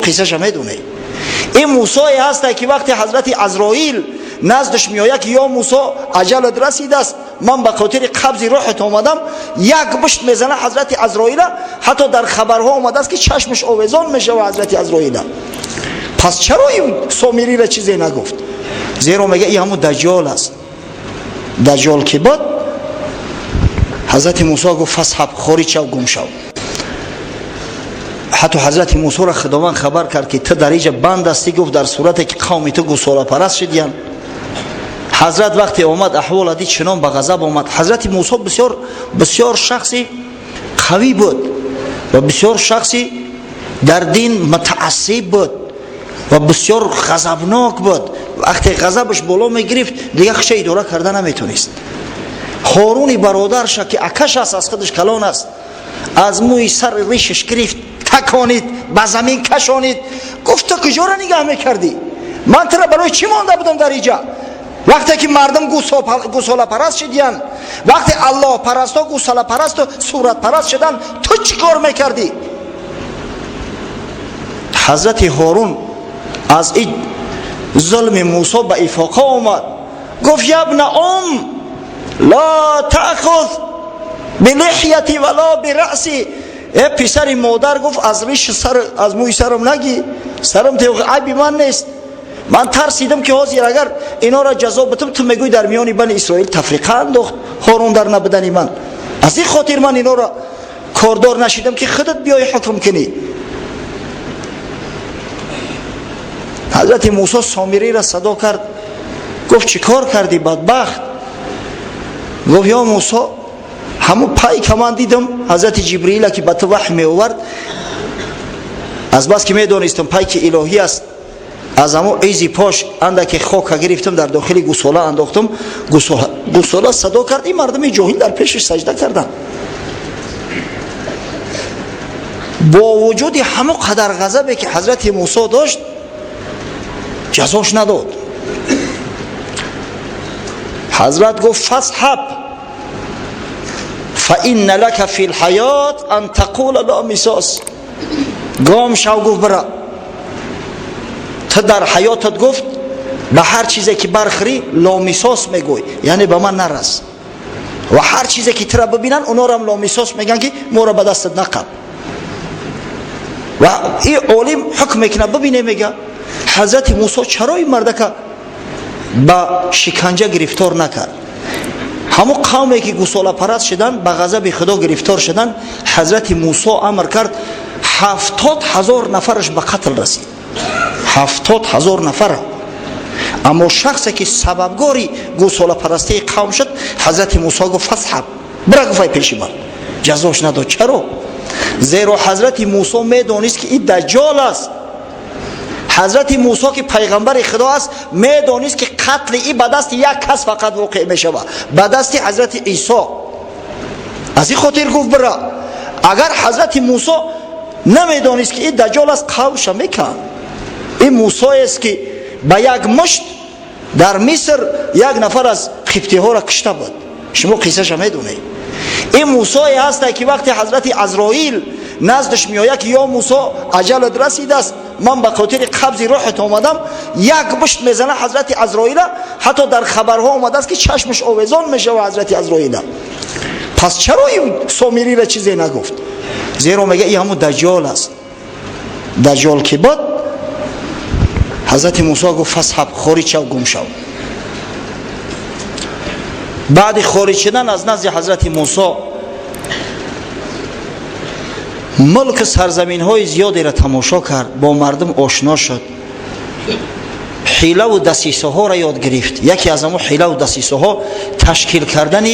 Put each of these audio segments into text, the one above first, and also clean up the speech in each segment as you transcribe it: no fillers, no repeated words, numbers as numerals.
قصهش میدونه. این موسی هست که وقتی حضرت عزرائیل نزدش میآید که یا موسی اجلت رسیده است، من به خاطر قبض روحت آمدم، یک بشت میزنه حضرت عزرائیل. حتی در خبرها آمده است که چشمش آویزان میشه و حضرت عزرائیل. پس چرا این سامری را چیزی نگفت؟ زیرا میگه این همون دجال است. دجال که بود حضرت موسی گفت فسحب، خارج شو، گم شو. حتی حضرت موسی را خداوند خبر کرد که تو در اینجا بند هستی، گفت در صورتی که قوم تو گوساله پرست شدیان. حضرت وقتی اومد احوال دید چنان به غضب اومد. حضرت موسی بسیار شخصی قوی بود و بسیار شخصی در دین متعصب بود و بسیار غضبناک بود. وقتی غضبش بالا میگرفت دیگه خش اداره کردن نمیتونست. هارون برادرش که اکش است، از خودش کلان است، از موی سر ریشش گرفت، تکانید، به زمین کشانید. گفت تو کجا را نگاه میکردی؟ من تو را برای چی مانده بودم در اینجا؟ وقتی که مردم گوساله پرست شدیان، وقتی الله پرست و گوساله پرست و صورت پرست شدن، تو چی کار میکردی؟ حضرت هارون از این ظلم موسی به افاقه آمد. گفت یا ابن لا تأخذ بلحیتی ولا برأسی. پسر مادر گفت از ریش سر، از موی سرم نگی، سرم تو عیبی من نیست. من ترسیدم که حاضر اگر اینا را جزا بدم تو میگوی در میان بنی اسرائیل تفریقه انداخت هارون در نبودن من. از این خاطر من اینا را کاردار نشیدم که خودت بیای حکم کنی. حضرت موسی سامری را صدا کرد. گفت چی کار کردی بدبخت؟ گفت یا موسی همون پای که من دیدم حضرت جبرئیل که به تو وحی می آورد، از بس که می دانستم پای که الهی است، از همون ایزی پاش اندک خاک گرفتم در داخل گوساله انداختم. گوساله صدا کرد. این مردم جاهل در پیشش سجده کردن. با وجود همون قدر غضبی که حضرت موسی داشت جزاش نداد. حضرت گفت فسحب فإن لك في الحياة ان تقول لا مساس. گام شو، گفت برا تو در حیاتت گفت به هر چیزی که برخری لامساس میگوی، یعنی به من نرس، و هر چیزی که ترا ببینن اونا را هم لامساس میگن که ما را به دستت نقب. و این عالم حکم میکنه. ببینه میگه حضرت موسی چرا این مرد که با شکنجه گرفتار نکرد؟ همون قومی که گوساله پرست شدن به غضب خدا گرفتار شدن، حضرت موسی امر کرد 70,000 نفرش به قتل رسید. 70,000 نفر. اما شخصی که سببگاری گوساله پرستی قوم شد، حضرت موسی گفت فسحب، برا گفت پیش من. جزاش نداد. چرا؟ زیرا حضرت موسی میدانست که این دجال است. حضرت موسی که پیغمبر خدا است میدانست که قتل این به دست یک کس فقط واقع میشه، به دست حضرت عیسی. از این خاطر گفت برا. اگر حضرت موسی نمیدانست که این دجال است قومش میکن. این موسی است که به یک مشت در مصر یک نفر از قبطی ها را کشته بود. شما قصهش میدونید. این موسی هست که وقتی حضرت عزرائیل نزدش میآید که یا موسی اجلت رسیده است، من به خاطر قبض روحت آمدم، یک بشت میزنه حضرت عزرائیل. حتی در خبرها آمده است که چشمش آویزان میشه و حضرت عزرائیل. پس چرا این سامری را چیزی نگفت؟ زیرا میگه این همون دجال است. دجال که بود حضرت موسی گفت فسحب، خارج شو، گم شو. بعد خارج شدن از نزد حضرت موسی ملک سرزمین های زیادی را تماشا کرد، با مردم آشنا شد، حیله و دسیسه ها را یاد گرفت. یکی از همون حیله و دسیسه ها تشکیل کردن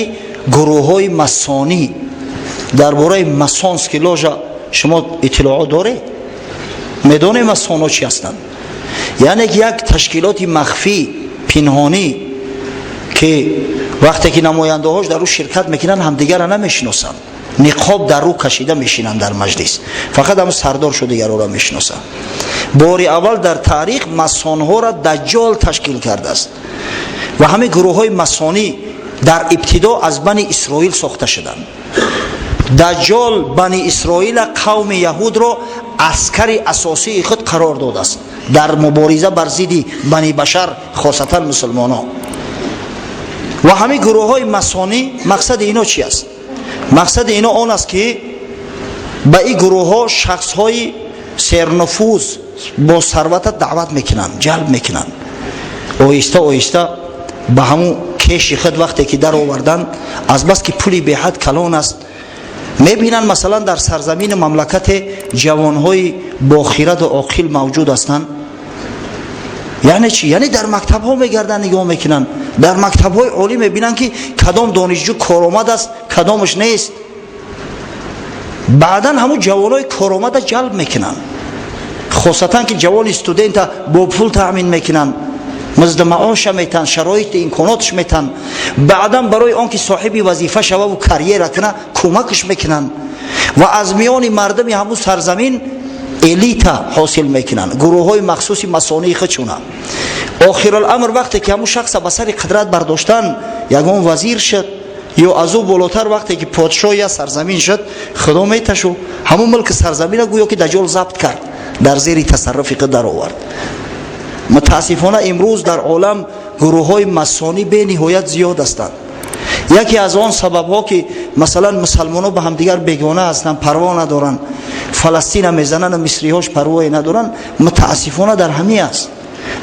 گروه های مسانی. درباره مسانس که لاجا شما اطلاعات داره؟ میدونه مسان ها چی هستند؟ یعنی یک تشکیلات مخفی پنهانی که وقتی که نماینده هاش در رو شرکت میکنن همدیگر را نمیشناسن، نقاب در رو کشیده میشینن در مجلس، فقط هم سردار شده دیگر را میشناسن. بار اول در تاریخ مسان ها را دجال تشکیل کرده است و همه گروه های مسانی در ابتدا از بنی اسرائیل ساخته شدند. دجال بنی اسرائیل قوم یهود را عسکر اساسی خود قرار داده است در مبارزه بر ضد بنی بشر، خاصتا مسلمانان. و همین گروه های ماسونی مقصد اینا چی است؟ مقصد اینا آن است که به این گروه ها شخص های سرنفوذ با ثروت دعوت میکنن، جلب میکنن. آهسته آهسته به همون کش خود وقتی که در آوردن، از بس که پولی به حد کلان است، میبینن مثلا در سرزمین مملکت جوانهای با خیرت و عاقل موجود هستند. یعنی چی؟ یعنی در مکتب ها میگردن نگاه میکنن، در مکتب های عالی میبینن که کدام دانشجو کارآمد است کدامش نیست. بعدا همون جوانای کارآمد جلب میکنن، خاصتا که جوان استودنت با پول تامین میکنن، مزد معاش میتن، شرایط امکاناتش میتن. بعدا برای آنکه صاحب وظیفه شوه و کریر کنه کمکش میکنن و از میان مردم همون سرزمین الیت حاصل میکنن، گروه های مخصوصی ماسونی خودشونه. آخر الامر وقتی که همون شخص به سر قدرت برداشتن، یگان وزیر شد یا از او بالاتر وقتی که پادشاه یا سرزمین شد، خدا میتشو همون ملک سرزمین گویا که دجال ضبط کرد، در زیر تصرف قدر آورد. متاسفانه امروز در عالم گروه های ماسونی به نهایت زیاد هستند. یکی از آن سبب ها که مثلا مسلمانان به هم دیگر بیگانه هستند، پروا ندارن، فلسطین میزنن و مصری هاش پروایی ندارن، متاسفانه در همین است.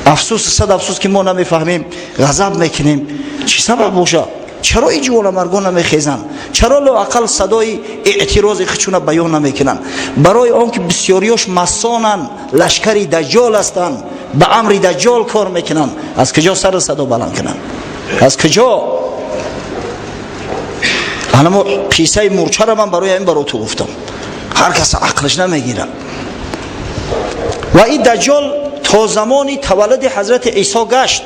افسوس، صد افسوس که ما نمیفهمیم، غضب میکنیم. چی سبب باشه؟ چرا این جوان مرگان نمیخیزن؟ چرا لااقل صدای اعتراض خودشون بیان نمیکنن؟ برای آنکه بسیاریاش مسانن، لشکری دجال هستند، به امر دجال کار میکنن. از کجا سر صدا بلند کنن؟ از کجا؟ اما قصه مورچه را من برای این تو گفتم، هر کس عقلش نمیگیره. و این دجال تا زمانی تولد حضرت عیسی گشت،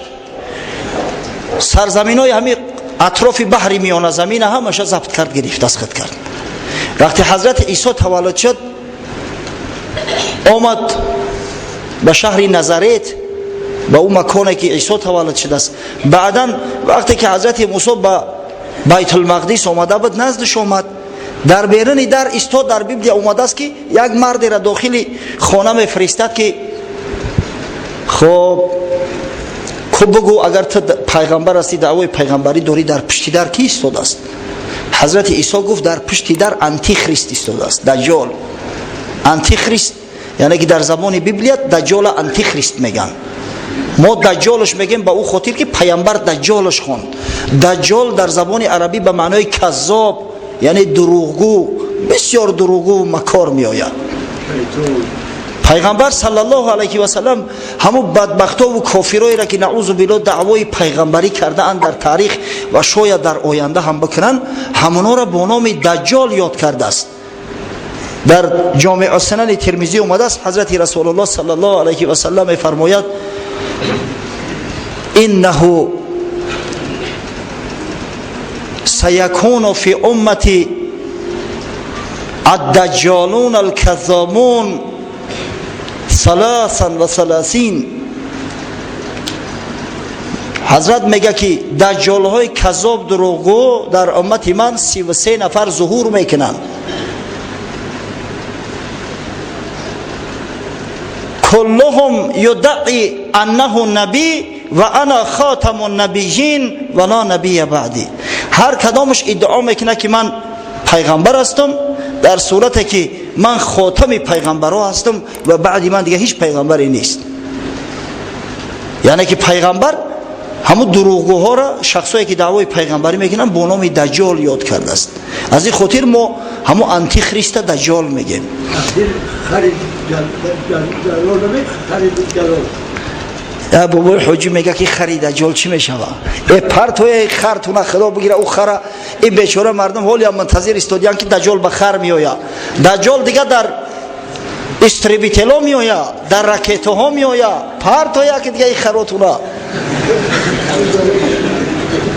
سرزمین های همین اطراف بحر میانه زمین همش ضبط کرد، گرفت، دستخط کرد. وقتی حضرت عیسی تولد شد، آمد به شهر نزارت، به اون مکانی که عیسی تولد شده است. بعدا وقتی که حضرت موسی به بیت المقدس آمده بود، نزدش آمد، در بیرون در استاد. در بیبلی آمده است که یک مرد را داخل خانه میفرستد که خب بگو اگر تو پیغمبر هستی، دعوای پیغمبری داری، در پشت در کی ایستاده است؟ حضرت عیسی گفت در پشت در آنتی خریست ایستاده است، دجال. آنتی خریست یعنی که در زبان بیبلیت دجال آنتی خریست میگن. ما دجالش میگیم به او خاطر که پیامبر دجالش خواند. دجال در زبان عربی به معنای کذاب، یعنی دروغگو، بسیار دروغگو و مکار می آید. پیغمبر صلی الله علیه و سلم همون بدبختا و کافرایی را که نعوذ بالله دعوای پیغمبری کرده اند در تاریخ و شاید در آینده هم بکنن، همونا را با نام دجال یاد کرده است. در جامع سنن ترمذی اومده است، حضرت رسول الله صلی الله علیه و سلم فرماید انه سيكون في امتي الدجالون الكذابون 33. حضرت میگه که دجال های کذاب دروغگو در امت من 33 نفر ظهور میکنن. كلهم يدعي انه نبی و انا خاتم النبیین و لا نبی بعدی. هر کدامش ادعا میکنه که من پیغمبر هستم، در صورتی که من خاتم پیغمبرها هستم و بعد من دیگه هیچ پیغمبری نیست. یعنی که پیغمبر همون دروغگوها را، شخصایی که دعوای پیغمبری میکنن، با نام دجال یاد کرده است. از این خاطر ما همون آنتی خریست دجال میگیم. بابای حجی میگه که خرید دجال چی میشوه؟ ای پرتوی خرتونه خدا بگیره او خره. این بیچاره مردم حالی هم منتظر استودیان که دجال به خر میآید. دجال دیگه در استریبیتلا میآید، در راکت ها میآید، پرتوی که دیگه این خراتونه.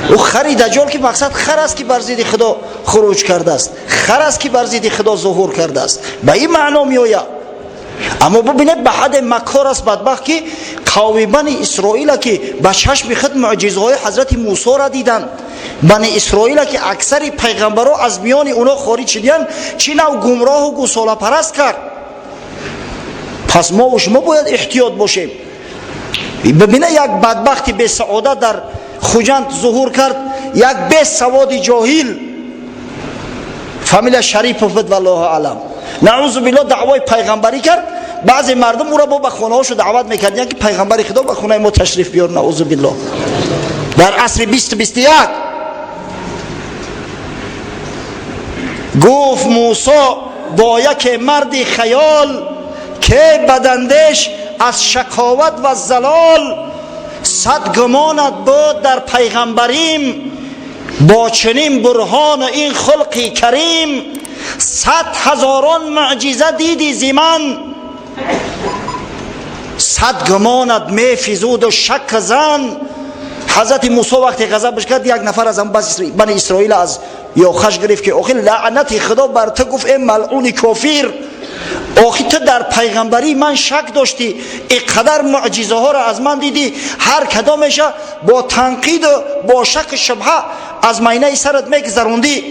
او خری دجال که مقصد خر است که بر ضد خدا خروج کرده است، خر است که بر ضد خدا ظهور کرده است، به این معنا میآید. اما ببینید به حد مکار است بدبخت که قوم بنی اسرائیل که به چشم خود معجزه های حضرت موسی را دیدند، بنی اسرائیل که اکثر پیغمبرها از میان اونا خارج شدند، چی نوع گمراه و گوساله پرست کرد. پس ما و شما باید احتیاط باشیم. ببینه یک بدبختی به سعادت در خوجند ظهور کرد، یک به سوادی جاهل فامیل شریف افت والله اعلم نعوذ بالله دعوای پیغمبری کرد. بعضی مردم او را با خانه هاشو دعوت میکردن که پیغمبر خدا به خانه ما تشریف بیار. نعوذ بالله در عصر 2021 گفت موسی با یک مرد خیال که بدندش از شکاوت و زلال، صد گمانت بود در پیغمبریم، با چنین برهان این خلقی کریم، 100,000 معجزه دیدی زمن، 100 گمانت می فزود و شک زن. حضرت موسی وقتی غضبش کرد، یک نفر از بنی اسرائیل از یوخش گرفت که آخه لعنت خدا بر تو، گفت ای ملعون کافر، آخه تو در پیغمبری من شک داشتی، اینقدر معجزه ها را از من دیدی، هر کدامش با تنقید و با شک شبهه از مینه سرت میگذروندی.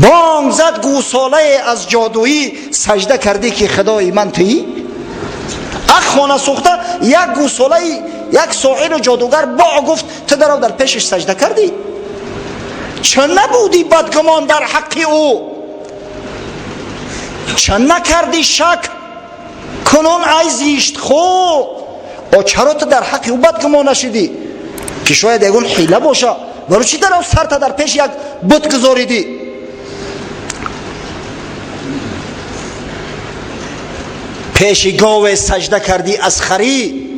بانگ زد گوساله از جادویی، سجده کردی که خدای من تویی. اخوانه سوخته یک گوساله، یک ساحر جادوگر با گفت تو در پیشش سجده کردی. چه نبودی بدگمان در حق او؟ چه نکردی شک کنون ای زیشت خو؟ و چرا تو در حق او بدگمان نشدی؟ که شاید یکون حیله باشه. برو چی در سر تا در پیش یک بت گذاریدی؟ پیش گاو سجده کردی از خری،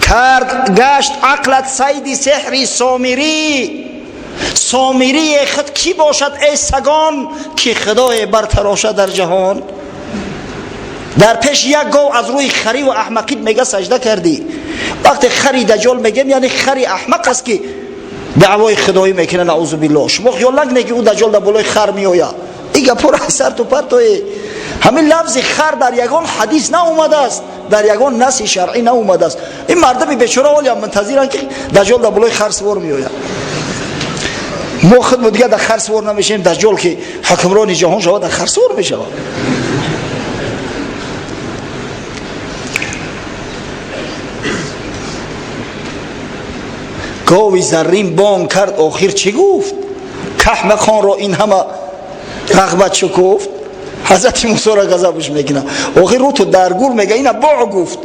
کرد گشت عقلت سید سحری سامری. سامری خود کی باشد ای سگان، که خدای برتراشه در جهان. در پیش یک گاو از روی خری و احمقیت میگه سجده کردی. وقتی خری دجال میگم یعنی خری احمق است که دعوای خدایی میکنه. نعوذ بالله. شما خیال نکنید که اون دجال در بالای خر میآید. این گپور سر تو پرتوی. همین لفظ خر در یگان حدیث نه اومده است، در یگان نص شرعی نه اومده است. این مردم بیچاره ولی منتظرن که دجال در بالای خر سوار میآید. ما خود دیگه در خر سوار نمیشیم، دجال که حکمران جهان شود در خر سوار میشه. گاوی زرین بانگ کرد، آخر چی گفت؟ کهمه خان را این همه رغبت شکفت. حضرت موسی را غضبش میکنه، آخر رو تو درگور میگه اینا باع گفت.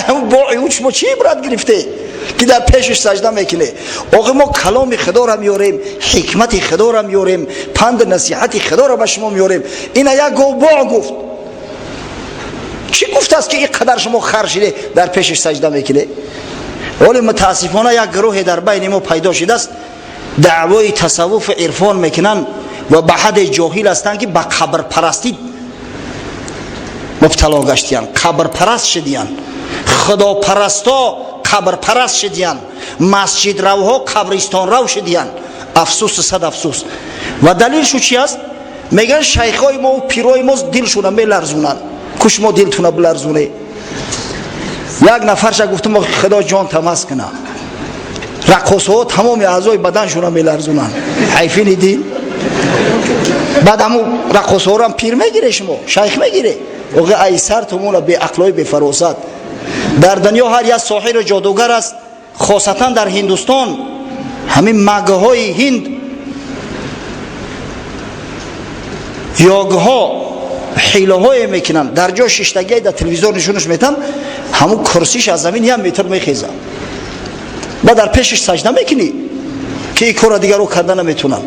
همون باعی او شما چی عبرت گرفته که در پیشش سجده میکنه؟ آخر ما کلام خدا را میاریم، حکمت خدا را میاریم، پند نصیحت خدا را به شما میاریم. اینا یک گاو باع گفت. چی گفت است که این قدر شما خر شده در پیشش سجده میکنه؟ ولی متاسفانه یک گروه در بین ما پیدا شده است، دعوای تصوف عرفان میکنن و به حد جاهل هستند که به قبر پرستی مبتلا گشتیان. قبر پرست شدیان، خدا پرستا قبر پرست شدیان، مسجد روها قبرستان رو شدیان. افسوس صد افسوس. و دلیلشو چی است؟ میگن شیخای ما و پیرای ما دلشون میلرزونن. کش ما دلتون بلرزونه. یک نفرش گفتم خدا جان تماس کنه، رقص ها تمام اعضای بدنشون میلرزونن. حیفین دین. بعد همون رقص ها رو هم پیر میگیره، شما شیخ میگیره. اوگه ای سر تمونه به عقلای به فراست. در دنیا هر یک ساحر و جادوگر است، خاصتا در هندوستان. همین مگه های هند، یاگه ها حیله های میکنن. در جا ششتگی در تلویزیون نشونش میتن، همون کرسیش از زمین هم میتر میخیزن. با در پیشش سجده میکنی که این کار دیگر رو کردن نمیتونن.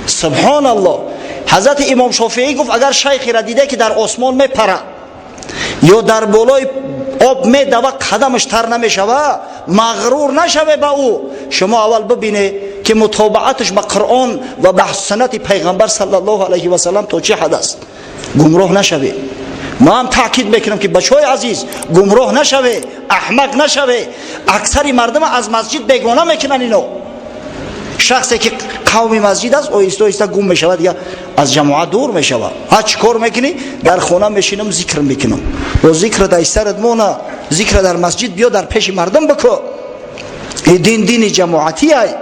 سبحان الله. حضرت امام شافعی گفت اگر شیخی را دیده که در آسمان میپره یا در بالای آب میدوه قدمش تر نمیشوه، مغرور نشوه به او. شما اول ببینه که مطابقتش به قرآن و به سنت پیغمبر صلی الله علیه و سلم تا چه حد است. گمراه نشوه. ما هم تاکید میکنم که بچهای عزیز گمراه نشوه، احمق نشوه. اکثر مردم از مسجد بیگانه میکنن. اینو شخصی که قوم مسجد است آیسته آیسته گم میشود، یا از جماعت دور میشود. ها چی کار میکنی؟ در خانه میشینم ذکر میکنم. و ذکر در سرت مونه، ذکر در مسجد بیا در پیش مردم بکن. این دین جماعتی است.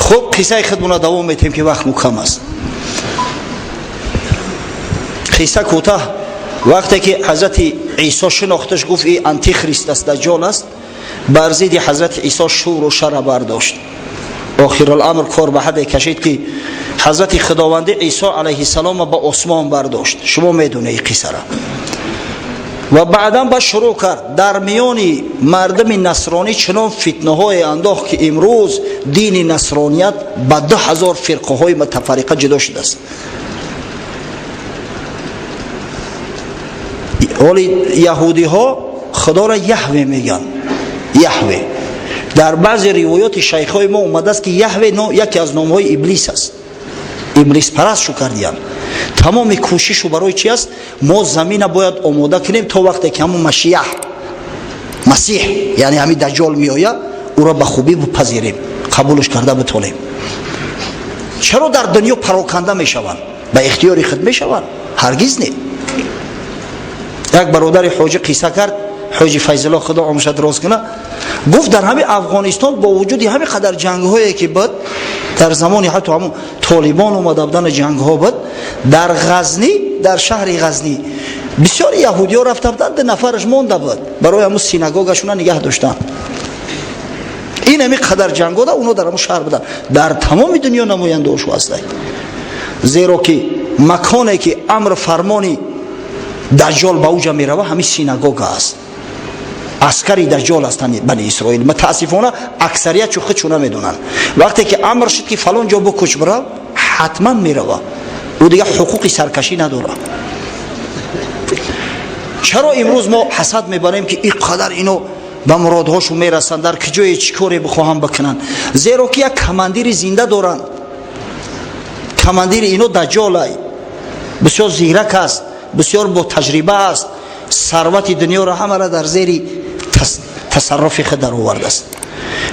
خوب قصه خودمون دوام میتیم که وقت کم است. قصه کوتاه. وقتی که حضرت عیسی شناختش گفت این انتی خریست است، دجال است، بر ضد حضرت عیسی شور و شر برداشت. آخر الامر کار به حد کشید که حضرت خداوند عیسی علیه السلام به آسمان برداشت. شما میدونه این قصه را. و بعدا با شروع کرد در میان مردم نصرانی چنان فتنه های انداخت که امروز دین نصرانیت به 2000 فرقه های متفرقه جدا شده است. ولی یهودی ها خدا را یهوه میگن. یهوه در بعض روایات شیخ های ما اومده است که یهوه یکی از نام های ابلیس است. ابلیس پرست شو کردیم. تمام کوشش رو برای چی است؟ ما زمین باید آماده کنیم تا وقتی که همون مسیح یعنی همین دجال میآید او را به خوبی بپذیریم، قبولش کرده بتونیم. چرا در دنیا پراکنده میشوند؟ به اختیار خود میشوند؟ هرگز نه. یک برادر حاجی قصه کرد، حاجی فیض الله خدا عمرش دراز کنه، گفت در همین افغانستان با وجود همین قدر جنگ هایی که بود در زمانی حتی همون طالبان اومده بودن جنگ ها بود، در غزنی، در شهر غزنی بسیار یهودی ها رفته بودن، 2 نفرش مونده بود، برای همون سینگاگشون نگه داشتن. این همین قدر جنگ ها اونا در همون شهر بودن. در تمام دنیا نماینده هاشو هستند، زیرا که مکانی که امر فرمانی دجال به اوجا میروه همین سینگاگ است. عسکری دجال هستند بنی اسرائیل. متاسفانه اکثریت چو خودشون نمیدونن. وقتی که امر شد که فلان جا بکش برو، حتما میروه. او دیگه حقوقی سرکشی نداره. چرا امروز ما حسد میبریم که این قدر اینو به مرادهاشو میرسن، در کجای چیکاری بخواهم بکنن؟ زیرا که یک کماندیر زنده دارن. کماندیر اینو دجال بسیار زیرک است، بسیار با تجربه است، ثروت دنیا را همه را در زیر تصرف خود در آورده است.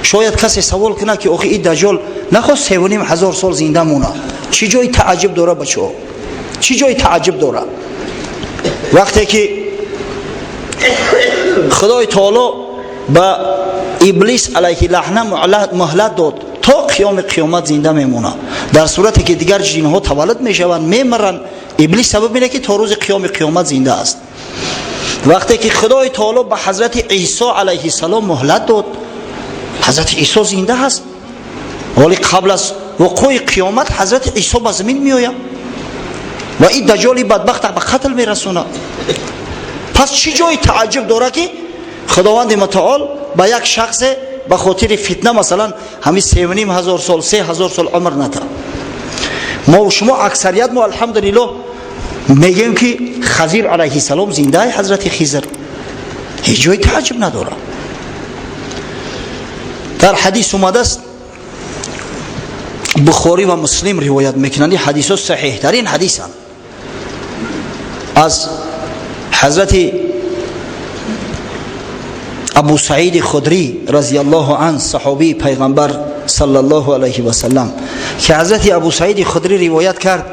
شاید کسی سوال کنه که آخه این دجال نخواست 3500 سال زنده مونه، چی جای تعجب داره بچه‌ها؟ چی جای تعجب داره؟ وقتی که خدای تعالی با ابلیس علیه لعنه مهلت داد تا قیامت زنده میمونه، در صورتی که دیگر جنها تولد میشوند میمرن، ابلیس سبب اینه که تا روز قیامت زنده است. وقتی که خدای تعالی به حضرت عیسی علیه السلام مهلت داد، حضرت عیسی زنده است، ولی قبل از وقوع قیامت حضرت عیسی به زمین میآید و این دجالی بدبخت به قتل میرسونه. پس چی جای تعجب داره که خداوند متعال به یک شخص به خاطر فتنه مثلا همین 3500 سال 3000 سال عمر نده؟ ما و شما اکثریت ما الحمدلله میگیم که خضر علیه السلام زنده است. حضرت خضر هیچ جای تعجب نداره. در حدیث اومده است، بخاری و مسلم روایت میکنند، حدیث صحیح ترین حدیث هم از حضرت ابو سعید خدری رضی الله عنه، صحابی پیغمبر صلی الله علیه و سلم، که حضرت ابو سعید خدری روایت کرد،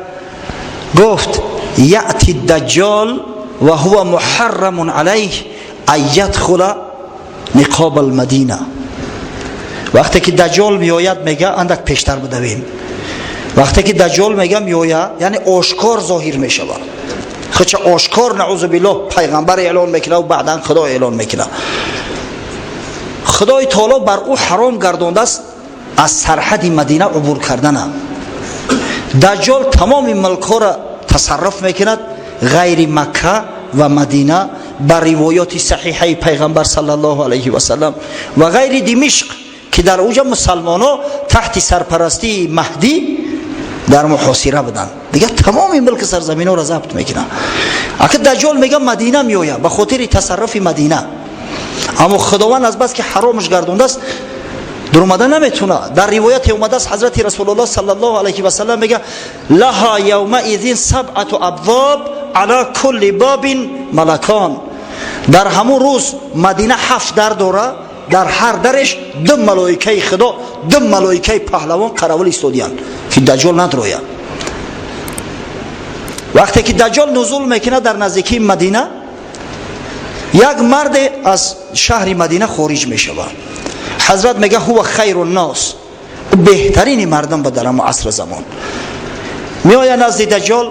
گفت یأتی الدجال و هو محرم علیه ان یدخل نقاب المدینه. وقتی که دجال میآید، میگه اندک پیشتر بدویم، وقتی که دجال میگه میآید یعنی آشکار ظاهر میشه، خودش آشکار نعوذ بالله پیغمبر اعلان میکنه و بعدا خدا اعلان میکنه. خدای تعالی بر او حرام گردانده است از سرحد مدینه عبور کردن. دجال تمام ملک‌ها را تصرف میکند غیر مکه و مدینه، بر روایات صحیحه پیغمبر صلی الله علیه و سلم، و غیر دمشق که در اوجا مسلمان‌ها تحت سرپرستی مهدی در محاصره بودن، دیگه تمام ملک سرزمین‌ها را ضبط میکنه. اگه دجال میگه مدینه میآید به خاطر تصرف مدینه، اما خداوند از بس که حرامش گردونده است در اومدن نمیتونه. در روایت اومده است حضرت رسول الله صلی الله علیه و سلم میگه لها یومئذ 7 ابواب علی کل باب ملکان. در همون روز مدینه 7 در داره، در هر درش 2 ملائکه خدا، 2 ملائکه پهلوان قراول ایستادیان که دجال ندرویه. وقتی که دجال نزول میکنه در نزدیکی مدینه، یک مرد از شهر مدینه خارج میشه. حضرت میگه هو خیر الناس بهترین مردم به در عصر زمان میآید نزد دجال،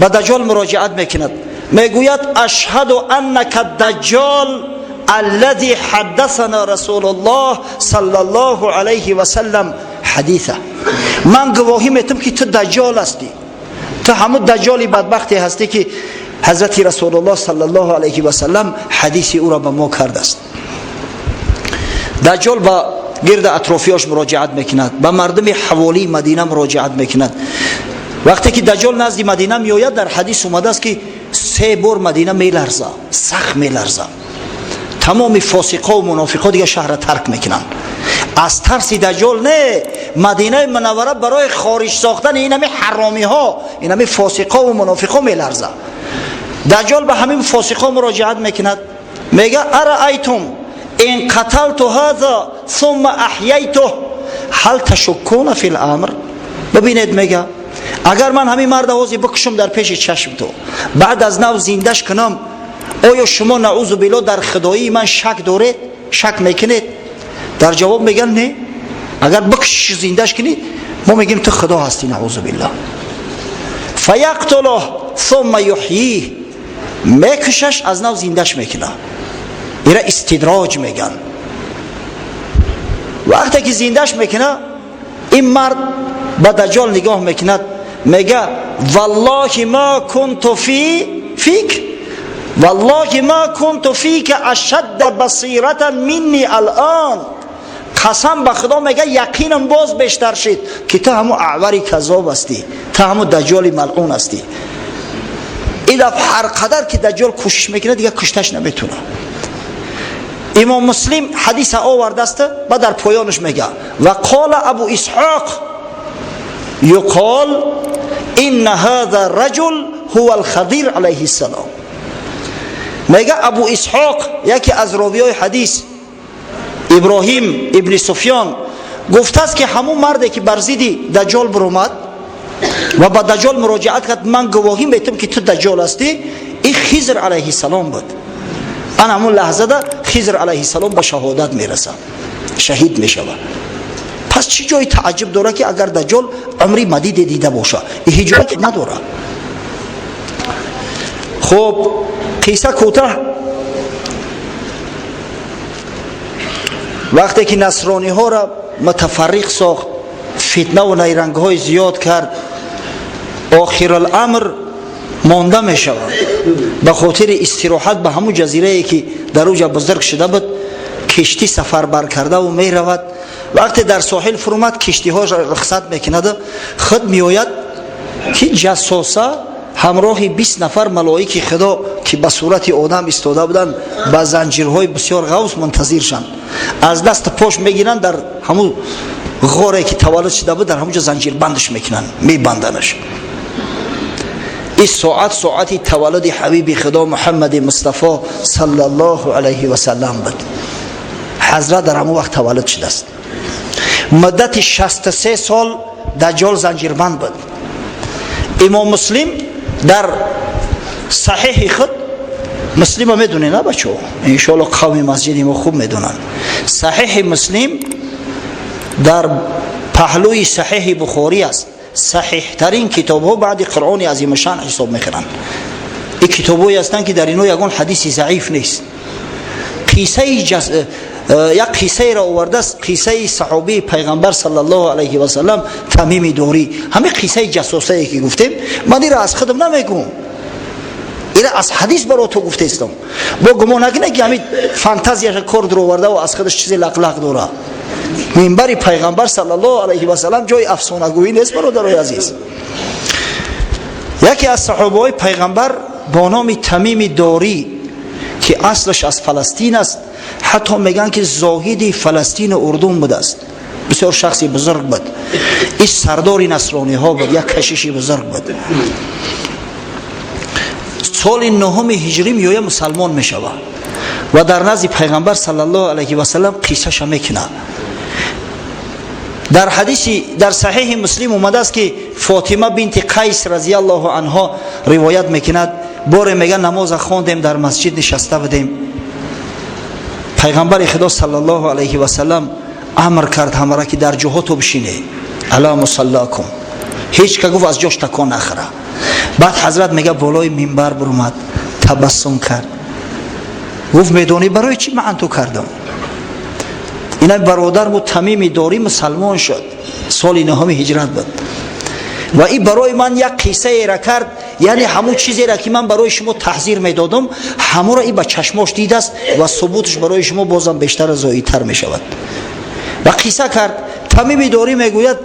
به دجال مراجعت میکند، میگوید اشهد انک الدجال الذي حدثنا رسول الله صلی الله علیه و سلم حدیثه. من گواهی میتم که تو دجال هستی، تو همون دجالی بدبختی هستی که حضرت رسول الله صلی الله علیه و سلم حدیثی او را به ما کرده است. دجال با گرد اطرافیاش مراجعت میکند، به مردم حوالی مدینه مراجعت میکند. وقتی که دجال نزد مدینه میآید، در حدیث اومده است که 3 بار مدینه میلرزه، سخت میلرزه. تمام فاسقا و منافقا دیگه شهر را ترک میکنن. از ترس دجال نه، مدینه منوره برای خارج ساختن این همه حرامی ها، این همه فاسقا و منافقا میلرزه. دجال به همین فاسقا مراجعت میکند، میگه ارایتم ان قتلت هذا ثم احییته هل تشکون فی الامر. ببینید میگه اگر من همین مرد آوازی بکشم در پیش چشم تو، بعد از نو زندش کنم، آیا شما نعوذ بالله در خدایی من شک دارید؟ شک میکنید؟ در جواب میگن نه، اگر بکش زندش کنی ما میگیم تو خدا هستی نعوذ بالله. فیقتله ثم یحییه، میکشش از نو زندش میکنه. ایره استدراج میگن. وقتی که زندش میکنه، این مرد به دجال نگاه میکند، میگه والله ما كنت فیک والله ما كنت فیک اشد بصیرة منی الان. قسم به خدا میگه یقینم باز بیشتر شد که تو همون اعوری کذاب هستی، تو همون دجال ملعون هستی. این هر قدر که دجال کوشش میکنه دیگه کشتش نمیتونه. امام مسلم حدیث آورده است، بعد در پایانش میگه و قال ابو اسحاق یقال ان هذا الرجل هو الخضر علیه السلام. میگه ابو اسحاق یکی از راویای حدیث ابراهیم ابن سفیان گفته است که همون مردی که بر ضد دجال برآمد و با دجال مراجعت کرد، من گواهی میتم که تو دجال هستی، این خضر علیه السلام بود. آن همون لحظه ده خضر علیه السلام به شهادت میرسه، شهید میشود. پس چی جای تعجب داره که اگر دجال عمری مدید دیده باشه؟ این هیچ جایی نداره. خب قصه کوتاه. وقتی که نصرانی ها را متفرق ساخت، فتنه و نیرنگ های زیاد کرد، آخر الامر مانده می شود. به خاطر استراحت به همون جزیره ای که در اوجا بزرگ شده بود، کشتی سفر بر کرده و می رود. وقتی در ساحل فرمد، کشتی ها رخصت میکند، خود می آید که جاسوسه همراه 20 نفر ملائک خدا که به صورت آدم استاده بودند، با زنجیرهای بسیار غوث منتظرشند، از دست پاش میگیرند، در همون غاری که تولد شده بود در همونجا زنجیر بندش میکنن، میبندنش. این ساعتی تولد حبیب خدا محمد مصطفی صلی الله علیه و سلم بود. حضرت در همون وقت تولد شده است. مدت 63 سال دجال زنجیربند بود. امام مسلم در صحیح خود، مسلم ها میدونه نه بچه ها، انشاءالله قوم مسجدی ما خوب میدونن، صحیح مسلم در پهلوی صحیح بخاری است. صحیح ترین کتاب ها بعد قرآن عظیم شان حساب میکنن. این کتاب هایی هستند که در اینو یگان حدیثی ضعیف نیست. یک قصه را آورده است، قصه صحابی پیغمبر صلی الله علیه و سلم تمیم داری. همه قصه جاسوسی که گفتیم من این را از خودم نمیگم، این را از حدیث برای تو گفته استم. با گمان نکنه که همین فانتزیاش کرد رو آورده و از خودش چیزی لق داره. منبر پیغمبر صلی الله علیه و سلم جای افسانه گویی نیست برادرای عزیز. یکی از صحابه پیغمبر با نام تمیم داری که اصلش از فلسطین است، حتی میگن که زاهد فلسطین و اردن بوده است، بسیار شخصی بزرگ بود. این سردار نصرانی ها بود، یک کشیشی بزرگ بود. سال 9 هجری میوه مسلمان میشوه و در نزد پیغمبر صلی الله علیه و سلم قصهش میکنه. در حدیثی در صحیح مسلم اومده است که فاطمه بنت قیس رضی الله عنها روایت میکند، بار میگه نماز خواندیم، در مسجد نشسته بودیم، پیغمبر خدا صلی الله علیه و سلم امر کرد همه را که در جهاتو بشینه. الا مصلاکم، هیچ که گفت از جاش تکان نخوره. بعد حضرت میگه بالای منبر برآمد، تبسم کرد، گفت میدونی برای چی من تو کردم؟ اینا برادر بود تمیم داری مسلمان شد، سال 9 هجرت بود و این برای من یک قصه را کرد. یعنی همون چیزی را که من برای شما تحذیر میدادم همون را این به چشماش دیده است و ثبوتش برای شما بازم بیشتر و زاییدتر می شود. و قصه کرد. تمیم داری میگوید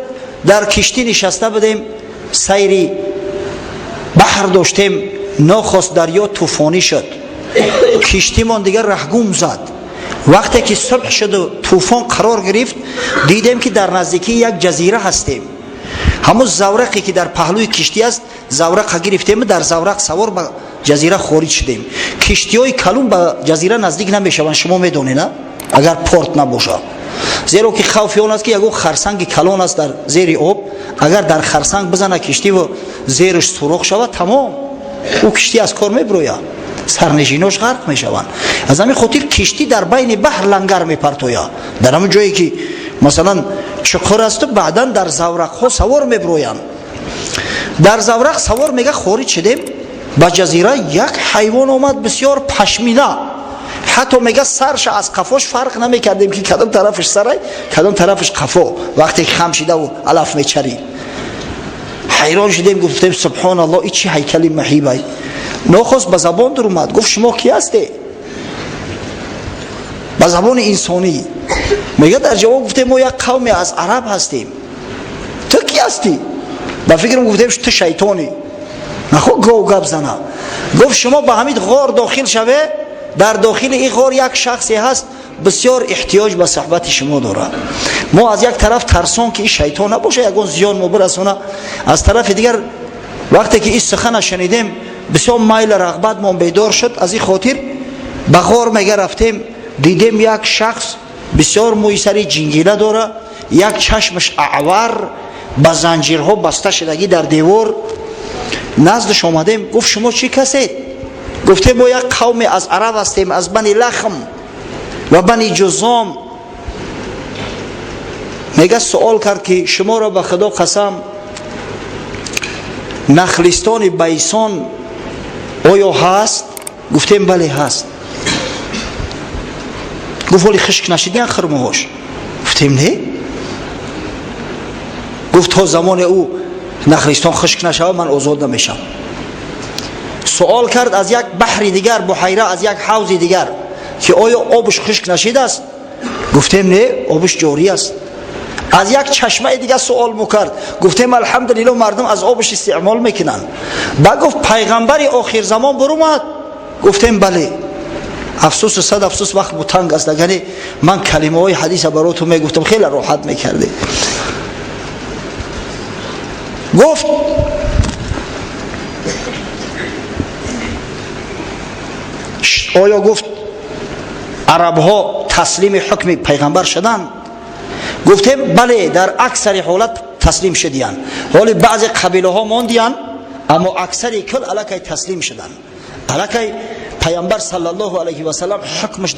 در کشتی نشسته بودیم، سیری بحر داشتیم، ناخواست دریا طوفانی شد، کشتیمان دیگر رهگم زد. وقتی که صبح شد و طوفان قرار گرفت دیدیم که در نزدیکی یک جزیره هستیم. همون زورقی که در پهلوی کشتی است زورق گرفتیم، در زورق سوار به جزیره خارج شدیم. کشتی‌های کلون به جزیره نزدیک نمیشوند، شما میدونید نه؟ اگر پورت نباشه، زیرا که خوف اون است که یک خرسنگ کلون است در زیر آب، اگر در خرسنگ بزنه کشتی و زیرش سوراخ شود تمام او کشتی از کار میبروید، سرنشیناش غرق میشوند. از همین خاطر کشتی در بین بحر لنگر میپرتوید، در همون جایی که مثلا چقر است بعدا در زورق ها سوار میبرویند. در زورق سوار میگه خارج شدیم با جزیره، یک حیوان اومد بسیار پشمینه، حتی میگه سرش از قفاش فرق نمیکردیم که کدام طرفش سره کدام طرفش قفا، وقتی خم شده و علف میچری. حیران شدیم، گفتیم سبحان الله این چی هیکلی مهیبه. ناخواست به زبان در اومد، گفت شما کی هستی؟ به زبان انسانی میگه. در جواب گفتیم ما یک قومی از عرب هستیم. تو کی هستی؟ با فکرم گفتیم تو شیطانی. نخو گو گپ زنه. گفت شما به همین غار داخل شوه، در داخل این غار یک شخصی هست بسیار احتیاج به صحبت شما داره. ما از یک طرف ترسان که این شیطان نباشه یگان زیان ما برسونه، از طرف دیگر وقتی که این سخن شنیدیم بسیار میل رغبت ما بیدار شد. از این خاطر به غار میگه رفتیم، دیدیم یک شخص بسیار موی سری جنگیله داره، یک چشمش اعور با زنجیرها بسته شدگی در دیوار. نزدش آمدیم، گفت شما چی کسید؟ گفتیم ما یک قوم از عرب هستیم، از بنی لخم و بنی جزام. میگه سوال کرد که شما را به خدا قسم نخلستان بیسان آیا هست؟ گفتیم بله هست. گفت ولی خشک نشدین خرمهاش؟ گفتیم نه. گفت تا زمان او نخلستان خشک نشود من آزاد نمیشم. سوال کرد از یک بحر دیگر، بحیره، از یک حوض دیگر که آیا آبش خشک نشده است؟ گفتیم نه، آبش جاری است. از یک چشمه دیگر سوال میکرد، گفتیم الحمدلله مردم از آبش استعمال میکنن. بعد گفت پیغمبر آخر زمان برآمد؟ گفتیم بله. افسوس صد افسوس وقت بود تنگ است، اگر من کلمه های حدیث براتون میگفتم خیلی راحت میکرده. گفت آیا گفت عرب ها تسلیم حکم پیغمبر شدن؟ گفتیم بله، در اکثر حالت تسلیم شدیان، ولی بعضی قبیله ها ماندیان، اما اکثر کل علاقه تسلیم شدن. علاقه پیامبر صلی الله علیه و سلم حکمش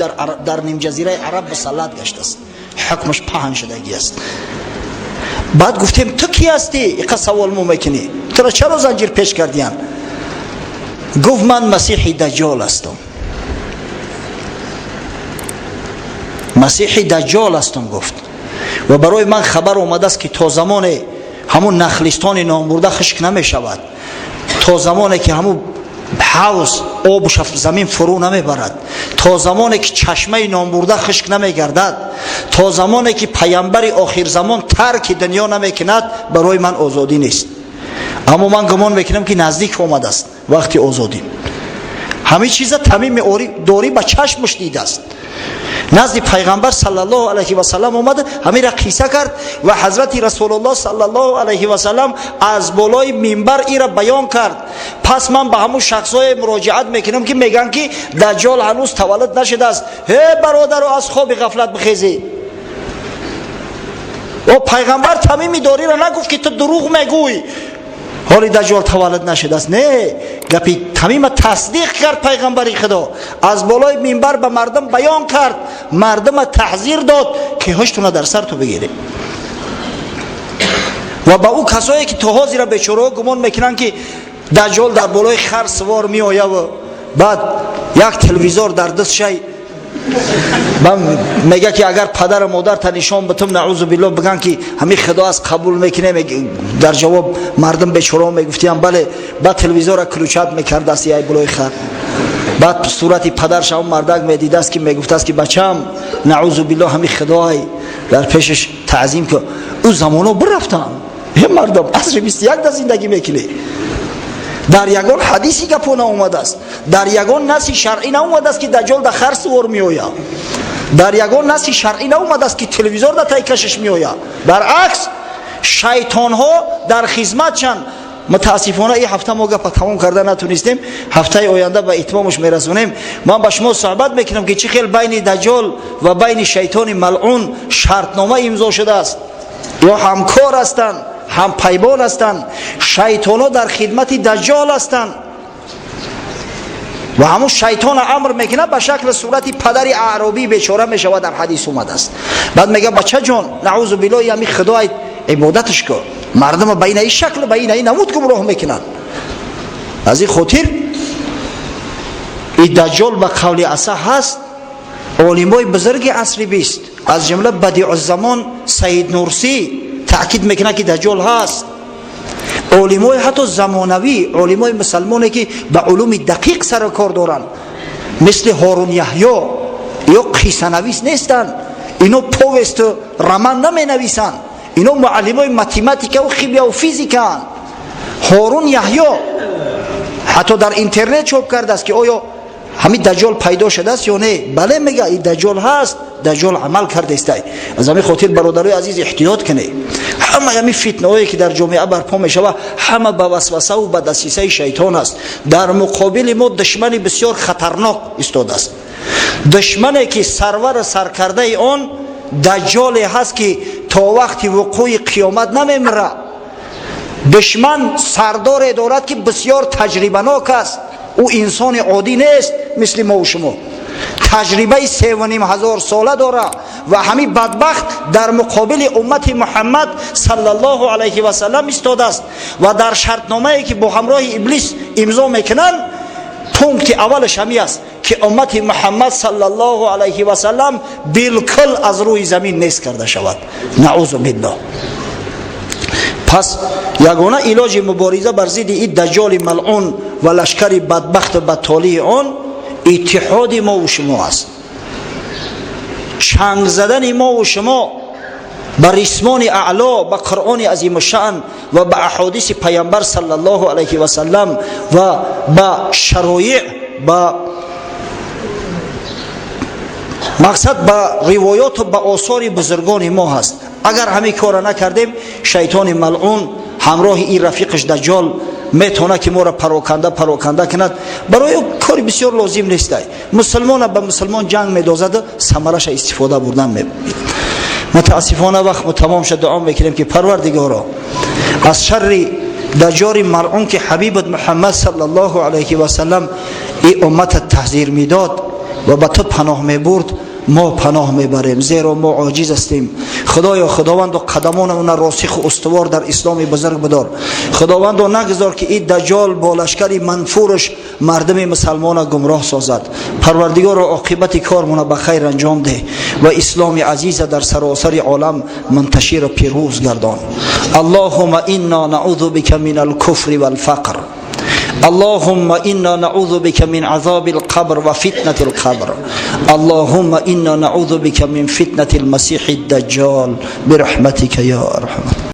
در نیم جزیره عرب مسلط گشت است، حکمش پهن شدگی است. بعد گفتیم تو کی هستی؟ اینقدر سوال مو میکنی، تو را چرا زنجیر پیش کردیان؟ گفت من مسیح دجال هستم. مسیح دجال هستم گفت، و برای من خبر اومده است که تا زمان همون نخلستان نامبرده خشک نمی شود، تا زمانی که همون حوض آبش زمین فرو نمی برد، تا زمانی که چشمه نامبرده خشک نمی گردد، تا زمانی که پیامبر آخر زمان ترک دنیا نمی کند، برای من آزادی نیست. اما من گمان میکنم که نزدیک آمده است وقتی آزادی. همه چیز تمیم داری به چشمش دیده است. نزد پیغمبر صلی الله علیه و سلم اومد، همین را قصه کرد و حضرت رسول الله صلی الله علیه و سلم از بالای منبر این را بیان کرد. پس من به همون شخصای مراجعت میکنم که میگن که دجال هنوز تولد نشده است. هی برادر از خواب غفلت بخیزی. و پیغمبر تمیم داری را نگفت که تو دروغ میگویی حالی دجال تولد نشده است، نه، گپی تمیم تصدیق کرد. پیغمبر خدا از بالای منبر به مردم بیان کرد، مردم تحذیر داد کیهاشتونه در سر تو بگیره. و با او کسایی که تا حاضر بیچاره گمان میکنن که دجال در بالای خر سوار می آید و بعد یک تلویزور در دست شای میگه که اگر پدر و مادر تا نشان بتم نعوذ بالله بگن که همین خدا از قبول میکنه، در جواب مردم بیچاره میگفتیم بله، بعد تلویزور را کلوچت میکرد است ای بالای خر، بعد صورت پدرش اون مردک میدیده است که میگفته است که بچم نعوذ بالله همین خدای در پیشش تعظیم که او زمانو برفتن. این مردم عصر 21 در زندگی میکنه. در یگان حدیثی که پونه اومده است، در یگان نصی شرعی ناومده است که دجال در خر سوار می آید، در یگان نصی شرعی ناومده است که تلویزور در تای کشش می آید. برعکس شیطان ها در خدمت چند. متاسفانه این هفته ما گپ تمام کرده نتونستیم، هفته آینده به اتمامش میرسونیم. من با شما صحبت میکنم که چه خیلی بین دجال و بین شیطان ملعون شرطنامه امضا شده است، یا همکار هستند، هم پیمان هستند. شیطان ها در خدمت دجال هستند و همون شیطان امر میکنه به شکل صورت پدر اعرابی بیچاره میشود. در حدیث اومده است، بعد میگه بچه جان نعوذ بالله یعنی خدای عبادتش کن، مردم بین این شکل بین این نمود گمراه میکنن. از این خاطر این دجال به قول اصح هست. علمای بزرگ عصر 20 از جمله بدیع الزمان سید نورسی تأکید میکنه که دجال هست. علمای حتی زمانوی، علمای مسلمانی که به علوم دقیق سر کار دارن مثل هارون یحیی یا قصه نویس نیستن، اینو پوست و رمان نمی نویسن، اینو معلمای متماتیک و خیمیا و فیزیک هستند. هارون یحیی حتی در اینترنت چاپ کرده است که آیا همین دجال پیدا شده است یا نه. بله میگه این دجال هست، دجال عمل کرده است. از همین خاطر برادرای عزیز احتیاط کنه. همه همین فتنه هایی که در جامعه برپا میشود همه به وسوسه و به دسیسه شیطان است. در مقابل ما دشمن بسیار خطرناک ایستاده است، دشمنی که سرور سرکرده آن دجال هست که تا وقتی وقوع قیامت نمیمره. دشمن سردار دارد که بسیار تجربه ناک است، او انسان عادی نیست مثل ما و شما، تجربه 3,500 ساله داره و همین بدبخت در مقابل امت محمد صلی الله علیه و سلم ایستاده است و در شرطنامه ای که با همراه ابلیس امضا میکنن پونکت اولش همی است که امت محمد صلی الله علیه و سلم بالکل از روی زمین نیست کرده شود. نعوذ بالله. پس یگانه علاج مبارزه بر ضد این دجال ملعون و لشکر بدبخت و بدتالی آن اتحاد ما و شما است. چنگ زدن ما و شما بر ریسمان اعلا، به قرآن عظیم الشأن و به احادیث پیامبر صلی الله علیه و سلم و به شرایع، به مقصد به روایات و به آثار بزرگان ما هست. اگر همین کار نکردیم شیطان ملعون همراه این رفیقش دجال میتونه که ما را پراکنده کند. برای کاری بسیار لازم نیست. مسلمان به مسلمان جنگ میدازد، ثمرش استفاده بردن میبینید. متاسفانه وقت ما تمام شد. دعا میکنیم که پروردگارا از شر دجال ملعون که حبیبت محمد صلی الله علیه و سلم این امت تحذیر میداد و به تو پناه میبرد، ما پناه میبریم زیرا ما عاجز هستیم. خدایا خداوند قدمان اون راسخ و استوار در اسلام بزرگ بدار. خداوند نگذار که این دجال با لشکری منفورش مردم مسلمان گمراه سازد. پروردگار عاقبت کارمون به خیر انجام ده و اسلام عزیز در سراسر عالم منتشر و پیروز گردان. اللهم انا نعوذ بك من الكفر والفقر. اللهم إنا نعوذ بك من عذاب القبر وفتنة القبر. اللهم إنا نعوذ بك من فتنة المسيح الدجال برحمتك يا أرحم.